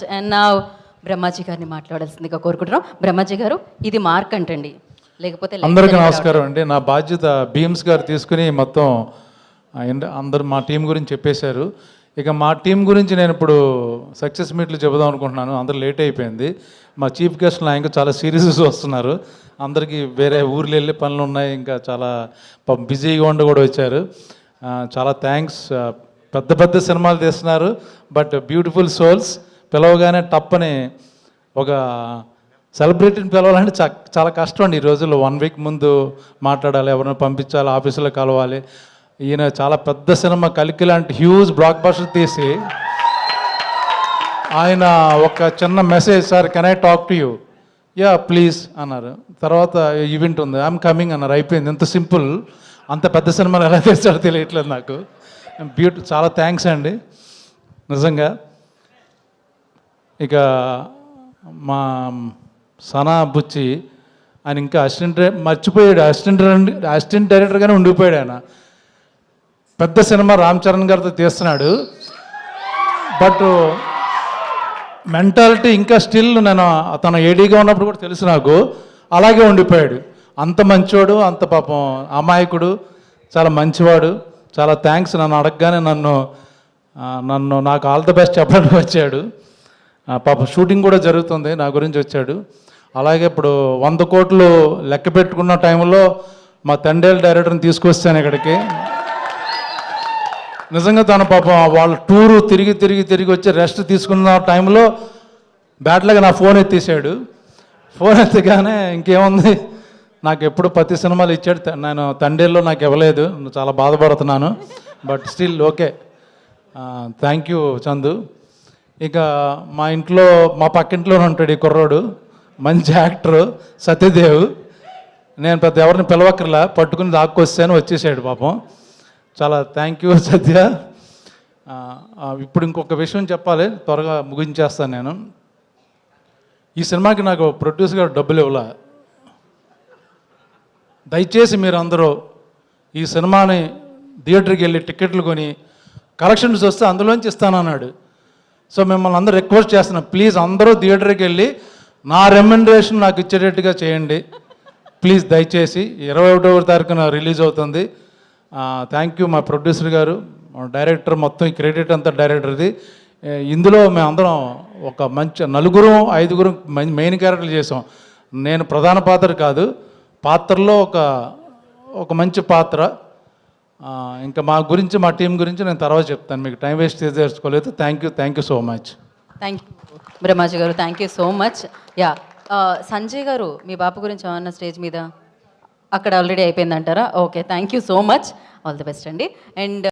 Much. And నా బ్రహ్మాజీ గారిని మాట్లాడాల్సిందిగా కోరుకుంటున్నాం. బ్రహ్మాజీ గారు, ఇది మార్క్ అంటండి, లేకపోతే అందరికీ నమస్కారం అండి. నా బాధ్యత భీమ్స్ గారు తీసుకుని మొత్తం అందరు మా టీం గురించి చెప్పేశారు. ఇక మా టీం గురించి నేను ఇప్పుడు సక్సెస్ మీట్లు చెబుదాం అనుకుంటున్నాను. అందరూ లేట్ అయిపోయింది. మా చీఫ్ గెస్ట్లు ఇంకా చాలా సీరియస్ వస్తున్నారు. అందరికీ వేరే ఊర్లు వెళ్ళే పనులు ఉన్నాయి, ఇంకా చాలా బిజీగా ఉండి కూడా వచ్చారు. చాలా థ్యాంక్స్. పెద్ద పెద్ద సినిమాలు తీస్తున్నారు, బట్ బ్యూటిఫుల్ సోల్స్. పిలవగానే టప్పని ఒక సెలబ్రిటీని పిలవాలంటే చాలా కష్టం అండి ఈ రోజుల్లో. 1 వీక్ ముందు మాట్లాడాలి, ఎవరైనా పంపించాలి, ఆఫీసులో కలవాలి. ఈయన చాలా పెద్ద సినిమా కలికి లాంటి హ్యూజ్ బ్లాక్ బస్టర్ తీసి ఆయన ఒక చిన్న message, sir can I talk to you, yeah please అన్నారు. తర్వాత ఈవెంట్ ఉంది, ఐఎమ్ కమింగ్ అన్నారు. అయిపోయింది. ఎంత సింపుల్. అంత పెద్ద సినిమాలు ఎలా తీస్తాడో తెలియట్లేదు నాకు. చాలా థ్యాంక్స్ అండి నిజంగా. ఇక మా సనా బుచ్చి ఆయన ఇంకా మర్చిపోయాడు. అసిస్టెంట్ డైరెక్టర్గానే ఉండిపోయాడు ఆయన. పెద్ద సినిమా రామ్ చరణ్ గారితో తీస్తున్నాడు, బట్ మెంటాలిటీ ఇంకా స్టిల్ నేను తన ఏడీగా ఉన్నప్పుడు కూడా తెలుసు నాకు, అలాగే ఉండిపోయాడు. అంత మంచివాడు, అంత పాపం అమాయకుడు, చాలా మంచివాడు. చాలా థ్యాంక్స్. నన్ను అడగగానే నాకు ఆల్ ద బెస్ట్ చెప్పడానికి వచ్చాడు. పాపం షూటింగ్ కూడా జరుగుతుంది, నా గురించి వచ్చాడు. అలాగే ఇప్పుడు 100 కోట్లు లెక్క పెట్టుకున్న టైంలో మా తండేల్ డైరెక్టర్ని తీసుకొస్తాను ఇక్కడికి. నిజంగా తన పాపం వాళ్ళ టూరు తిరిగి వచ్చి రెస్ట్ తీసుకున్న టైంలో బ్యాట్లాగా నా ఫోన్ ఎత్తేసాడు. ఫోన్ ఎత్తగానే ఇంకేముంది, నాకు ఎప్పుడు ప్రతి సినిమాలు ఇచ్చాడు. నేను తండేల్లో నాకు ఇవ్వలేదు, చాలా బాధపడుతున్నాను. But still okay. Thank you Chandu. ఇక మా ఇంట్లో, మా పక్కింట్లోనే ఉంటాడు ఈ కుర్రోడు, మంచి యాక్టరు సత్యదేవ్. నేను పెద్ద ఎవరిని పిలవక్కర్లా, పట్టుకుని దాక్కొస్తాను, వచ్చేసాడు పాపం. చాలా థ్యాంక్ యూ సత్య. ఇప్పుడు ఇంకొక విషయం చెప్పాలి, త్వరగా ముగించేస్తాను నేను. ఈ సినిమాకి నాకు ప్రొడ్యూసర్ గారు డబ్బులు ఇవ్వలే. దయచేసి మీరు అందరూ ఈ సినిమాని థియేటర్కి వెళ్ళి టికెట్లు కొని కలెక్షన్స్ వస్తే అందులోంచి ఇస్తానన్నాడు. సో మిమ్మల్ని అందరూ రిక్వెస్ట్ చేస్తున్నాను, ప్లీజ్ అందరూ థియేటర్కి వెళ్ళి నా రెమ్యునరేషన్ నాకు ఇచ్చేటట్టుగా చేయండి ప్లీజ్, దయచేసి. 21వ తారీఖున రిలీజ్ అవుతుంది. థ్యాంక్ యూ మా ప్రొడ్యూసర్ గారు, డైరెక్టర్, మొత్తం ఈ క్రెడిట్ అంతా డైరెక్టర్ది. ఇందులో మేమందరం ఒక మంచి 4-5 మెయిన్ క్యారెక్టర్లు చేసాం. నేను ప్రధాన పాత్ర కాదు, పాత్రలో ఒక మంచి పాత్ర. ఇంకా మా గురించి, మా టీం గురించి నేను తర్వాత చెప్తాను, మీకు టైం వేస్ట్ చేసుకోలేదు. Thank you so much. Thank you Brahmaji గారు, thank you so much. Yeah, Sanjay గారు, మీ బాబు గురించి ఏమన్నా స్టేజ్ మీద? అక్కడ ఆల్రెడీ అయిపోయిందంటారా? Okay, thank you so much. All the best అండి. అండ్